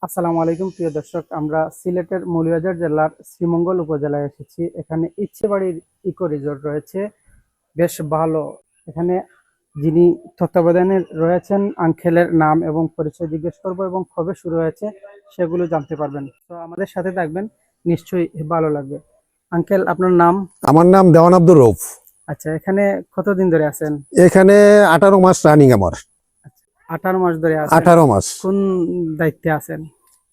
আসসালামু আলাইকুম প্রিয় দর্শক, আমরা সিলেটের মৌলভীবাজার জেলার শ্রীমঙ্গল উপজেলায় এসেছি। এখানে ইচ্ছেবাড়ির ইকো রিসোর্ট রয়েছে, বেশ ভালো। এখানে যিনি তত্ত্বাবধানে রয়েছেন আঙ্কেলের নাম এবং পরিচয় জিজ্ঞেস করবো এবং কবে শুরু হয়েছে সেগুলো জানতে পারবেন। তো আমাদের সাথে থাকবেন, নিশ্চয়ই ভালো লাগবে। আঙ্কেল, আপনার নাম? আমার নাম দেওয়ান আব্দুর রউফ। আচ্ছা, এখানে কতদিন ধরে আছেন? এখানে 18 মাস রানিং আমার। আচ্ছা, 18 মাস ধরে আছেন। 18 মাস। কোন দায়িত্বে আছেন?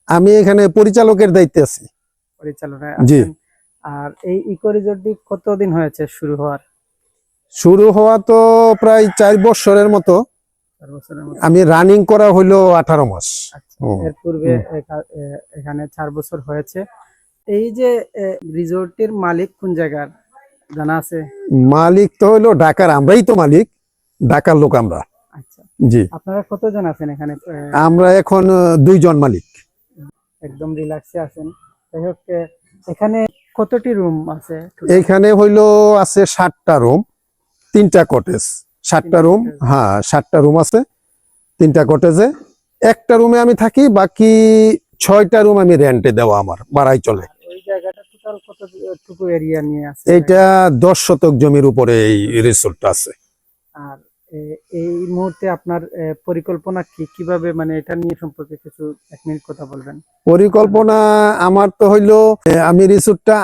আমি এখানে পরিচালকের দায়িত্বে আছি। পরিচালনায় জি। আছেন। আর এই ইকো রিসোর্টটি কতদিন হয়েছে শুরু হওয়ার? শুরু হওয়া তো প্রায় 4 বছরের মতো। 4 বছরের মতো। আমি রানিং করা হইলো 18 মাস। আচ্ছা, এর পূর্বে এখানে 4 বছর হয়েছে। এই যে রিসোর্টটির মালিক কোন জায়গার জানা আছে? মালিক তো হইলো ঢাকার, আমরাই তো মালিক, ঢাকার লোক আমরা। আচ্ছা, জি। আপনারা কতজন আছেন এখানে? আমরা এখন 2 জন মালিক। একদম রিল্যাক্সে আছেন। যাই হোক, এখানে কতটি রুম আছে? এখানে হইলো আছে 7টা রুম, 3টা কটেজ। 7টা রুম, হ্যাঁ 7টা রুম আছে, 3টা কটেজে। একটা রুমে আমি থাকি, বাকি 6টা রুম আমি রেন্টে দেওয়া, আমার ভাড়াই চলে। ওই জায়গাটা টোটাল কতটুকু এরিয়া নিয়ে আছে? এইটা 10 শতক জমির উপরে এই রিসোর্টটা আছে। আর এই মুহূর্তে আপনার পরিকল্পনা কি, কিভাবে মানে এটা নিয়ে সম্পর্কে কিছু 1 মিনিট কথা বলবেন? পরিকল্পনা আমার তো হইলো আমি রিসোর্টটা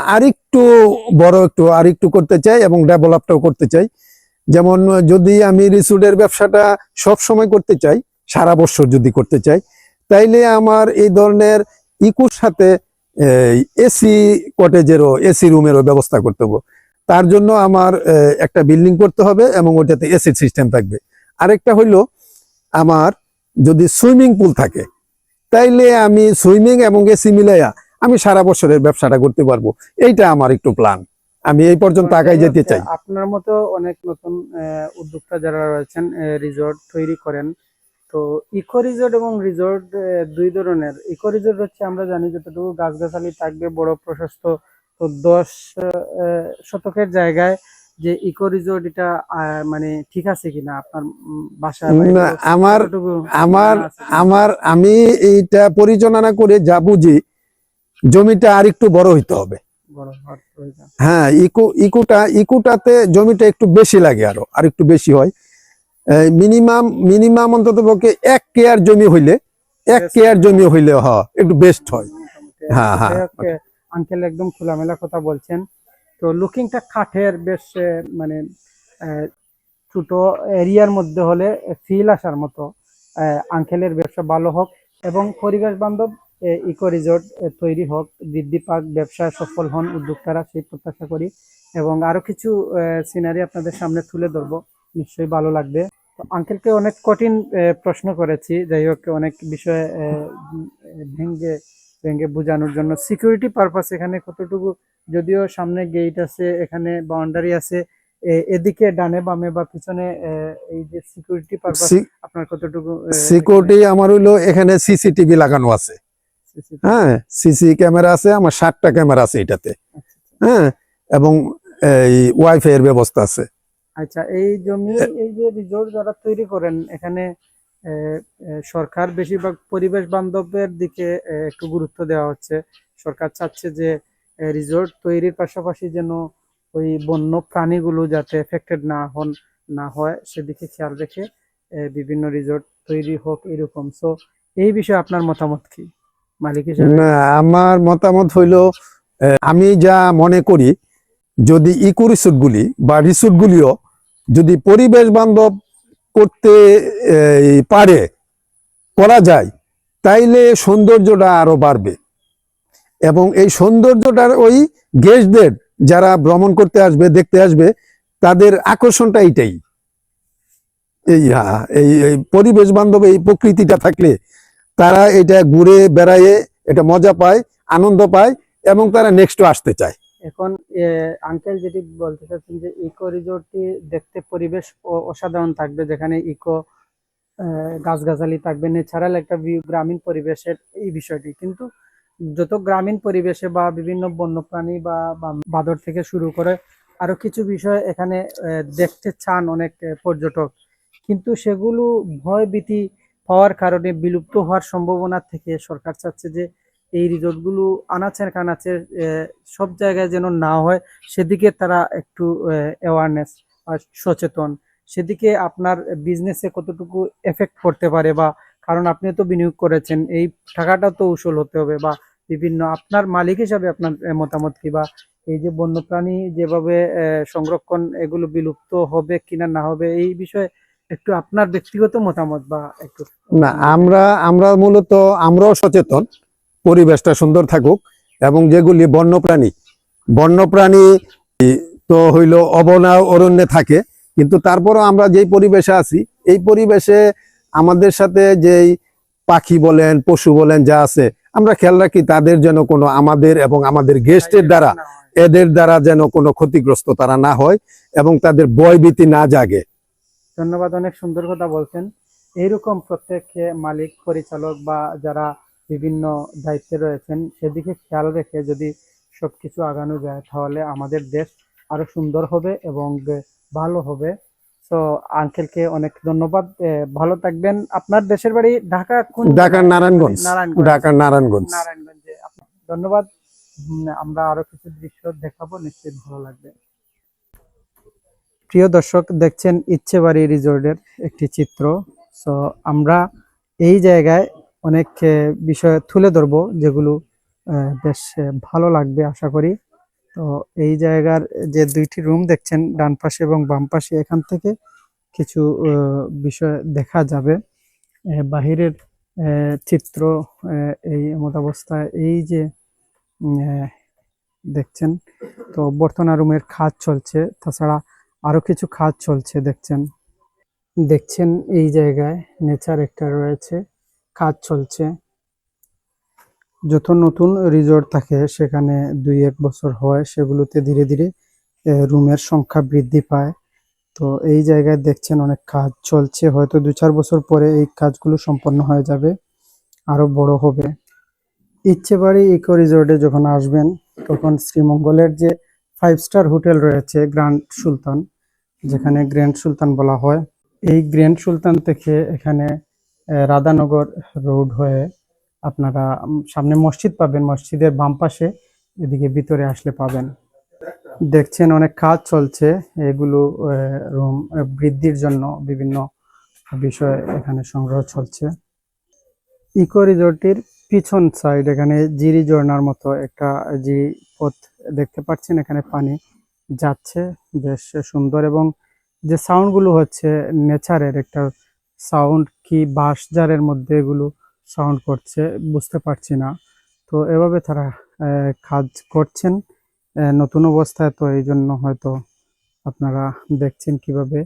আরেকটু করতে চাই এবং ডেভেলপটাও করতে চাই। যেমন যদি আমি রিসোর্টের ব্যবসাটা সব সময় করতে চাই, সারা বছর যদি করতে চাই, তাইলে আমার এই ধরনের ইকুর সাথে এসি কটেজেরও, এসি রুমেরও ব্যবস্থা করতে হবে। তার জন্য আমার একটা বিল্ডিং করতে হবে এবং ওটাতে এসি সিস্টেম থাকবে। আরেকটা হইলো, আমার যদি সুইমিং পুল থাকে, তাইলে আমি সুইমিং এবং এসি মিলাইয়া আমি সারা বছরের ব্যবসাটা করতে পারবো। এইটা আমার একটু প্ল্যান, আমি এই পর্যন্ত আগাই যেতে চাই। আপনার মতো অনেক নতুন উদ্যোক্তা যারা রয়েছেন, রিসোর্ট তৈরি করেন। তো ইকো রিসোর্ট এবং রিসোর্ট দুই ধরনের। ইকো রিসোর্ট হচ্ছে আমরা জানি যতটুকু গাছগাছালি থাকবে, বড় প্রশস্ত। তো 10 শতকের জায়গায় যে ইকো রিসোর্ট, এটা মানে ঠিক আছে কিনা আপনার বাসা? আমার আমার আমার আমি এইটা পরিচালনা করে যা বুঝি, জমিটা আরেকটু বড় হইতে হবে। হ্যাঁ, ইকুটাতে জমিটা একটু বেশি লাগে, আর একটু বেশি হয়। মিনিমাম অন্তত পক্ষে 1 কেয়ার জমি হইলে, 1 কেয়ার জমি হইলে একটু বেস্ট হয়। হ্যাঁ হ্যাঁ, আঙ্কেল একদম খোলামেলা কথা বলছেন। তো লুকিংটা কাঠের, বেশ মানে ছোট এরিয়ার মধ্যে হলে ফিল আসার মতো। আঙ্কেলের ব্যবসা ভালো হোক এবং পরিবেশ বান্ধব ইকো রিসোর্ট তৈরি হোক, বৃদ্ধি পাক, ব্যবসায় সফল হন উদ্যোক্তারা, সেই প্রত্যাশা করি। এবং আরো কিছু সিনারি আপনাদের সামনে তুলে ধরবো, নিশ্চয়ই ভালো লাগবে। তো আঙ্কেলকে অনেক কঠিন প্রশ্ন করেছি, যাই হোক অনেক বিষয়ে ভেঙ্গে ভেঙ্গে বোঝানোর জন্য। সিকিউরিটি পারপাস এখানে কতটুকু? যদিও সামনে গেট আছে, এখানে বাউন্ডারি আছে, এদিকে ডানে বামে বা পিছনে এই যে সিকিউরিটি পারপাস আপনার কতটুকু? সিকিউরিটি আমার হইলো এখানে সিসিটিভি লাগানো আছে। হ্যাঁ, সিসি ক্যামেরা আছে, আমার 7টা ক্যামেরা আছে এটাতে। হ্যাঁ, এবং এই ওয়াইফাই এর ব্যবস্থা আছে। আচ্ছা, এই জমি, এই যে রিসোর্ট যারা তৈরি করেন, এখানে সরকার বেশিরভাগ পরিবেশ বান্ধবের দিকে একটু গুরুত্ব দেওয়া হচ্ছে। সরকার চাচ্ছে যে রিসোর্ট তৈরির পাশাপাশি যেন ওই বন্য প্রাণীগুলো যাতে এফেক্টেড না হয় সেদিকে খেয়াল রেখে বিভিন্ন রিসোর্ট তৈরি হোক, এরকম। সো এই বিষয়ে আপনার মতামত কি মালিক হিসেবে? না, আমার মতামত হইলো, আমি যা মনে করি, যদি ইকো রিসোর্ট গুলি বা রিসোর্ট গুলিও যদি পরিবেশ বান্ধব করতে করা যায়, তাইলে সৌন্দর্যটা আরো বাড়বে। এবং এই সৌন্দর্যটার ওই গেস্টদের, যারা ভ্রমণ করতে আসবে, দেখতে আসবে, তাদের আকর্ষণটা এইটাই। এই পরিবেশ বান্ধব এই প্রকৃতিটা থাকলে তারা এটা ঘুরে বেড়ায়, এটা মজা পায়, আনন্দ পায় এবং তারা নেক্সটও আসতে চায়। এখন আঙ্কেল যেটি বলতে চাচ্ছেন যে ইকো রিসোর্টটি দেখতে পরিবেশ অসাধারণ থাকবে, যেখানে ইকো গাছগাছালি থাকবে, ন্যাচারাল একটা ভিউ, গ্রামীণ পরিবেশের এই বিষয়টি। কিন্তু যত গ্রামীণ পরিবেশে বা বিভিন্ন বন্যপ্রাণী বা বাঁদর থেকে শুরু করে আরো কিছু বিষয় এখানে দেখতে চান অনেক পর্যটক, কিন্তু সেগুলো ভয় ভীতি পাওয়ার কারণে বিলুপ্ত হওয়ার সম্ভাবনা থেকে সরকার চাচ্ছে যে এই রিসোর্টগুলো আনাচে কানাচে সব জায়গায় যেন না হয়, সেদিকে তারা একটু অ্যাওয়ারনেস বা সচেতন। সেদিকে আপনার বিজনেসে কতটুকু এফেক্ট করতে পারে, বা কারণ আপনি তো বিনিয়োগ করেছেন, এই টাকাটা তো উসুল হতে হবে, বা বিভিন্ন আপনার মালিক হিসাবে আপনার মতামত কি, বা এই যে বন্যপ্রাণী যেভাবে সংরক্ষণ এগুলো বিলুপ্ত হবে কিনা না হবে এই বিষয়ে একটু আপনার ব্যক্তিগত মতামত বা একটু না, আমরা আমরা মূলত আমরাও সচেতন পরিবেশটা সুন্দর থাকুক, এবং যেগুলি বন্যপ্রাণী বন্যপ্রাণী তো হইলো অবনা অরণ্যে থাকে, কিন্তু তারপরও আমরা যেই পরিবেশে আছি এই পরিবেশে আমাদের সাথে যেই পাখি বলেন পশু বলেন যা আছে, আমরা খেয়াল রাখি তাদের যেন কোনো আমাদের এবং আমাদের গেস্টের দ্বারা এদের দ্বারা যেন কোনো ক্ষতিগ্রস্ত তারা না হয় এবং তাদের ভয়ভীতি না জাগে। ধন্যবাদ, অনেক সুন্দর কথা বলছেন। এইরকম প্রত্যেক মালিক পরিচালক বা যারা বিভিন্ন দায়িত্বে রয়েছেন সেদিকে খেয়াল রেখে যদি সবকিছু আগানো যায় তাহলে আমাদের দেশ আরো সুন্দর হবে এবং ভালো হবে। তো আঙ্কেলকে অনেক ধন্যবাদ, ভালো থাকবেন। আপনার দেশের বাড়ি ঢাকা কোন ঢাকার জেলায়? নারায়ণগঞ্জ। নারায়ণগঞ্জ। ঢাকার নারায়ণগঞ্জ। নারায়ণগঞ্জে। ধন্যবাদ। আমরা আরো কিছু দৃশ্য দেখাবো, নিশ্চয়ই ভালো লাগবে। প্রিয় দর্শক, দেখছেন ইচ্ছেবাড়ি রিসোর্টের একটি চিত্র। সো আমরা এই জায়গায় অনেক বিষয় তুলে ধরবো যেগুলো বেশ ভালো লাগবে আশা করি। তো এই জায়গার যে দুইটি রুম দেখছেন ডান পাশে এবং বাম পাশে, এখান থেকে কিছু বিষয় দেখা যাবে। বাহিরের চিত্র এই এমত অবস্থায় এই যে আহ, দেখছেন, তো অভ্যর্থনা রুমের কাজ চলছে, তাছাড়া আরো কিছু কাজ চলছে দেখছেন এই জায়গায় নেচার একটা রয়েছে, কাজ চলছে। যত নতুন রিসোর্ট থাকে সেখানে 2-1 বছর হয়, সেগুলোতে ধীরে ধীরে রুমের সংখ্যা বৃদ্ধি পায়। তো এই জায়গায় দেখছেন অনেক কাজ চলছে, হয়তো 2-4 বছর পরে এই কাজগুলো সম্পন্ন হয়ে যাবে, আরো বড় হবে। ইচ্ছেবাড়ি ইকো রিসোর্টে যখন আসবেন তখন শ্রীমঙ্গলের যে 5 স্টার হোটেল রয়েছে গ্র্যান্ড সুলতান, যেখানে গ্র্যান্ড সুলতান বলা হয়, এই গ্র্যান্ড সুলতান থেকে এখানে রাধানগর রোড হয়ে আপনারা সামনে মসজিদ পাবেন, মসজিদের বাম পাশে এদিকে ভিতরে আসলে পাবেন। দেখছেন অনেক কাজ চলছে, এগুলো রুম বৃদ্ধির জন্য বিভিন্ন বিষয় এখানে সংগ্রহ চলছে। ইকো রিসোর্টের পিছন সাইড এখানে জিরি ঝর্ণার মতো একটা যে পথ দেখতে পাচ্ছেন, এখানে পানি যাচ্ছে, বেশ সুন্দর, এবং যে সাউন্ড গুলো হচ্ছে নেচারের একটা সাউন্ড, কি বাঁশঝাড়ের মধ্যে এগুলো সাউন্ড করছে বুঝতে পারছি না। তো এভাবে তারা কাজ করছেন নতুন অবস্থায়, তো এই জন্য হয়তো আপনারা দেখছেন কিভাবে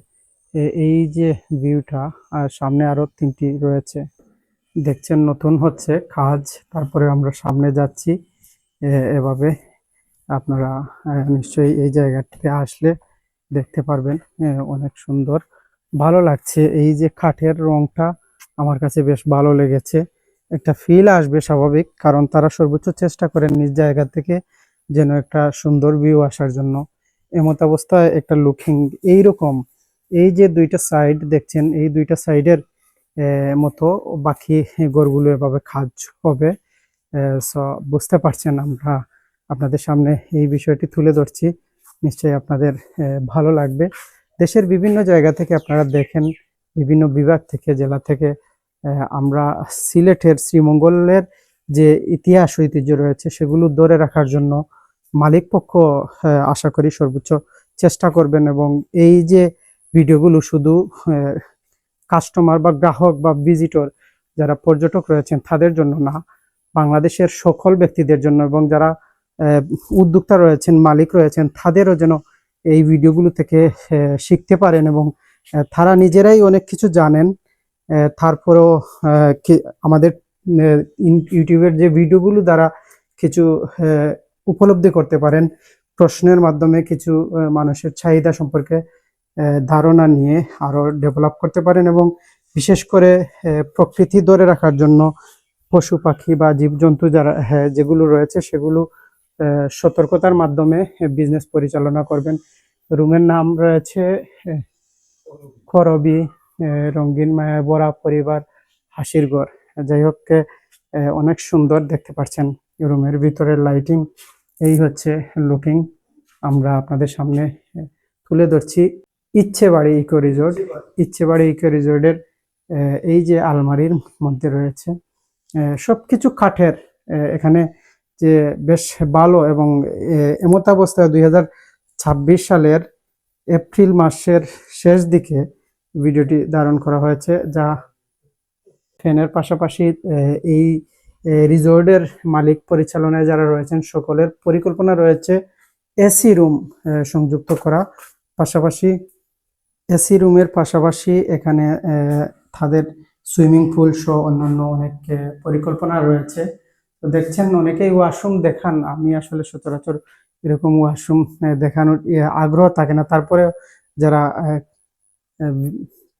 এই যে ভিউটা, আর সামনে আরো 3টি রয়েছে দেখছেন, নতুন হচ্ছে কাজ। তারপরে আমরা সামনে যাচ্ছি, এভাবে আপনারা নিশ্চয়ই এই জায়গাটিতে আসলে দেখতে পারবেন, অনেক সুন্দর, ভালো লাগছে। এই যে কাঠের রংটা আমার কাছে বেশ ভালো লেগেছে, একটা ফিল আসবে স্বাভাবিক, কারণ তারা সর্বোচ্চ চেষ্টা করেন নিজ জায়গা থেকে যেন একটা সুন্দর ভিউ আসার জন্য। এমত অবস্থায় একটা লুকিং এইরকম, এই যে দুইটা সাইড দেখছেন, এই দুইটা সাইডের মতো বাকি ঘরগুলো এভাবে কাজ হবে। সো বুঝতে পারছেন, আমরা আপনাদের সামনে এই বিষয়টি তুলে ধরছি, নিশ্চয়ই আপনাদের ভালো লাগবে। দেশের বিভিন্ন জায়গা থেকে আপনারা দেখেন, বিভিন্ন বিভাগ থেকে, জেলা থেকে, আমরা সিলেটের শ্রীমঙ্গলের যে ইতিহাস ঐতিহ্য রয়েছে সেগুলো ধরে রাখার জন্য মালিক পক্ষ আশা করি সর্বোচ্চ চেষ্টা করবেন, এবং এই যে ভিডিওগুলো শুধু কাস্টমার বা গ্রাহক বা ভিজিটর যারা পর্যটক রয়েছেন তাদের জন্য না, বাংলাদেশের সকল ব্যক্তিদের জন্য, এবং যারা উদ্যোক্তা রয়েছেন, মালিক রয়েছেন, তাদেরও যেন এই ভিডিওগুলো থেকে শিখতে পারেন, এবং তারা নিজেরাই অনেক কিছু জানেন। তারপরেও আমাদের ইউটিউবের যে ভিডিওগুলো দ্বারা কিছু উপলব্ধি করতে পারেন, প্রশ্নের মাধ্যমে কিছু মানুষের চাহিদা সম্পর্কে ধারণা নিয়ে আরো ডেভেলপ করতে পারেন, এবং বিশেষ করে প্রকৃতি ধরে রাখার জন্য পশু পাখি বা জীবজন্তু যারা যেগুলো রয়েছে সেগুলো সতর্কতার মাধ্যমে বিজনেস পরিচালনা করবেন। রুমের নাম রয়েছে করবি, রঙিন মায়া ভরা পরিবার, হাসির ঘর। যাই হোক, অনেক সুন্দর দেখতে পাচ্ছেন রুমের ভিতরের লাইটিং। এই হচ্ছে লুকিং আমরা আপনাদের সামনে তুলে ধরছি ইচ্ছেবাড়ি ইকো রিসোর্ট। ইচ্ছেবাড়ি ইকো রিসোর্টের এই যে আলমারির মধ্যে রয়েছে সবকিছু কাঠের। এখানে যে বেশ ভালো এবং এমতাবস্থায় 2026 সালের এপ্রিল মাসের শেষ দিকে ভিডিওটি ধারণ করা হয়েছে, যা ফ্যানের পাশাপাশি এই রিসোর্টের মালিক পরিচালনায় যারা রয়েছেন সকলের পরিকল্পনা রয়েছে এসি রুম সংযুক্ত করা। পাশাপাশি এসি রুমের পাশাপাশি এখানে তাদের সুইমিং পুল সহ অন্যান্য অনেক পরিকল্পনা রয়েছে। তো দেখছেন অনেকেই ওয়াশরুম দেখান, আমি আসলে সচরাচর এরকম ওয়াশরুম দেখানোর আগ্রহ থাকে না, তারপরে যারা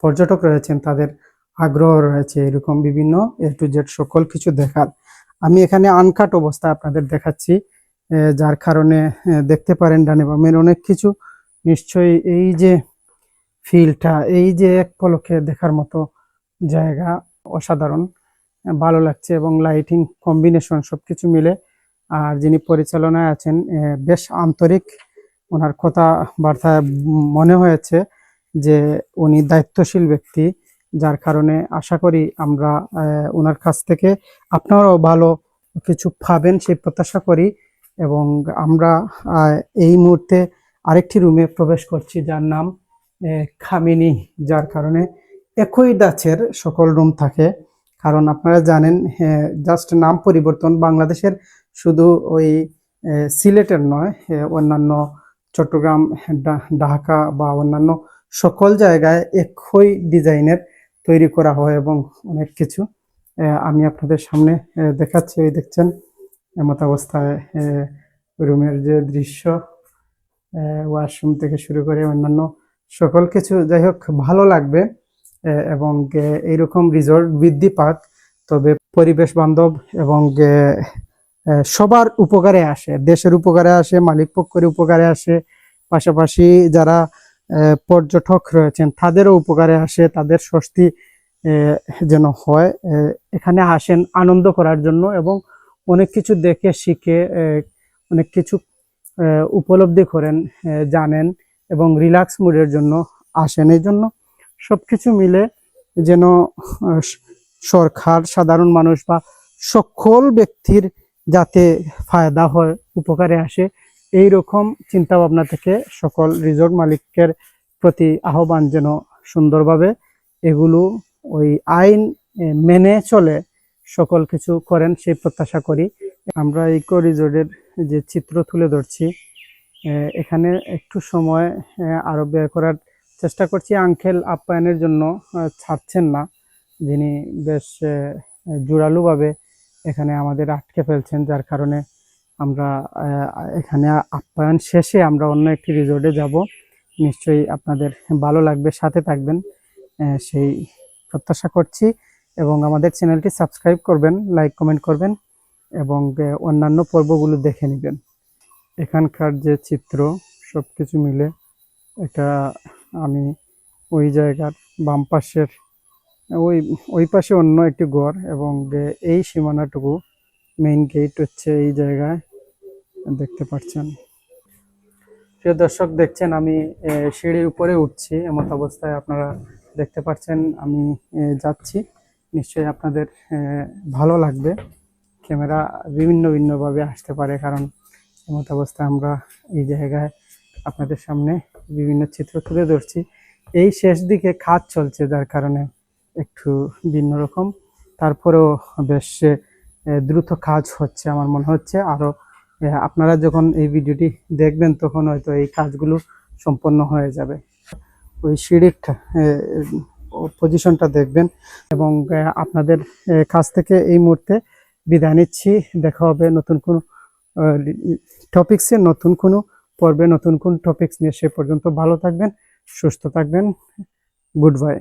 পর্যটক রয়েছেন তাদের আগ্রহ রয়েছে এরকম বিভিন্ন এ টু জেড সকল কিছু দেখার। আমি এখানে আনকাট অবস্থা আপনাদের দেখাচ্ছি, যার কারণে দেখতে পারেন ডানে বামের অনেক কিছু। নিশ্চয়ই এই যে ফিলটা, এই যে এক পলকে দেখার মতো জায়গা, অসাধারণ ভালো লাগছে এবং লাইটিং কম্বিনেশন সবকিছু মিলে। আর যিনি পরিচালনায় আছেন বেশ আন্তরিক, ওনার কথাবার্তায় মনে হয়েছে যে উনি দায়িত্বশীল ব্যক্তি, যার কারণে আশা করি আমরা ওনার কাছ থেকে আপনারাও ভালো কিছু পাবেন সেই প্রত্যাশা করি। এবং আমরা এই মুহূর্তে আরেকটি রুমে প্রবেশ করছি যার নাম খামিনি, যার কারণে একই ডাচের সকল রুম থাকে। কারণ আপনারা জানেন জাস্ট নাম পরিবর্তন, বাংলাদেশের শুধু ওই সিলেটের নয়, অন্যান্য চট্টগ্রাম, ঢাকা বা অন্যান্য সকল জায়গায় একই ডিজাইনের তৈরি করা হয় এবং অনেক কিছু আমি আপনাদের সামনে দেখাচ্ছি। এই দেখছেন এমত অবস্থায় রুমের যে দৃশ্য, ওয়াশরুম থেকে শুরু করে অন্যান্য সকল কিছু, যাই হোক ভালো লাগবে। এবং এইরকম রিসোর্ট বৃদ্ধি পাক, তবে পরিবেশ বান্ধব এবং সবার উপকারে আসে, দেশের উপকারে আসে, মালিক পক্ষের উপকারে আসে, পাশাপাশি যারা পর্যটক রয়েছেন তাদেরও উপকারে আসে, তাদের স্বস্তি যেন হয়। এখানে আসেন আনন্দ করার জন্য এবং অনেক কিছু দেখে শিখে অনেক কিছু উপলব্ধি করেন, জানেন এবং রিল্যাক্স মুডের জন্য আসেন। এই জন্য সবকিছু মিলে যেন সরকার, সাধারণ মানুষ বা সকল ব্যক্তির যাতে ফায়দা হয়, উপকারে আসে, এই রকম চিন্তা ভাবনা থেকে সকল রিসোর্ট মালিকের প্রতি আহ্বান যেন সুন্দরভাবে এগুলো ওই আইন মেনে চলে সকল কিছু করেন সেই প্রত্যাশা করি। আমরা ইকো রিসোর্টের যে চিত্র তুলে ধরছি, এখানে একটু সময় আরো ব্যয় করার চেষ্টা করছি। আঙ্কেল আপ্যায়নের জন্য ছাড়ছেন না, যিনি বেশ জোরালোভাবে এখানে আমাদের আটকে ফেলছেন, যার কারণে আমরা এখানে আপ্যায়ন শেষে আমরা অন্য একটি রিসোর্টে যাব। নিশ্চয়ই আপনাদের ভালো লাগবে, সাথে থাকবেন সেই প্রত্যাশা করছি। এবং আমাদের চ্যানেলটি সাবস্ক্রাইব করবেন, লাইক কমেন্ট করবেন এবং অন্যান্য পর্বগুলো দেখে নেবেন। এখানকার যে চিত্র সবকিছু মিলে এটা আমি ওই জায়গার বাম পাশের ওই পাশে অন্য একটি ঘর এবং এই সীমানাটুকু মেইন গেট হচ্ছে এই জায়গায় দেখতে পাচ্ছেন। প্রিয় দর্শক, দেখছেন আমি সিঁড়ির উপরে উঠছি, এমত অবস্থায় আপনারা দেখতে পাচ্ছেন আমি যাচ্ছি। নিশ্চয়ই আপনাদের ভালো লাগবে। ক্যামেরা ভিন্নভাবে আসতে পারে, কারণ এমত অবস্থায় আমরা এই জায়গায় আপনাদের সামনে বিভিন্ন চিত্র তুলে ধরছি। এই শেষ দিকে কাজ চলছে, যার কারণে একটু ভিন্ন রকম, তারপরেও বেশ দ্রুত কাজ হচ্ছে আমার মনে হচ্ছে। আরো আপনারা যখন এই ভিডিওটি দেখবেন তখন হয়তো এই কাজগুলো সম্পন্ন হয়ে যাবে। ওই সিঁড়ির পজিশনটা দেখবেন এবং আপনাদের কাছ থেকে এই মুহূর্তে বিদায় নিচ্ছি। দেখা হবে নতুন কোনো টপিক্সে, নতুন কোনো পর্বে, নতুন কোন টপিক্স নিয়ে। সে পর্যন্ত ভালো থাকবেন, সুস্থ থাকবেন। Good bye.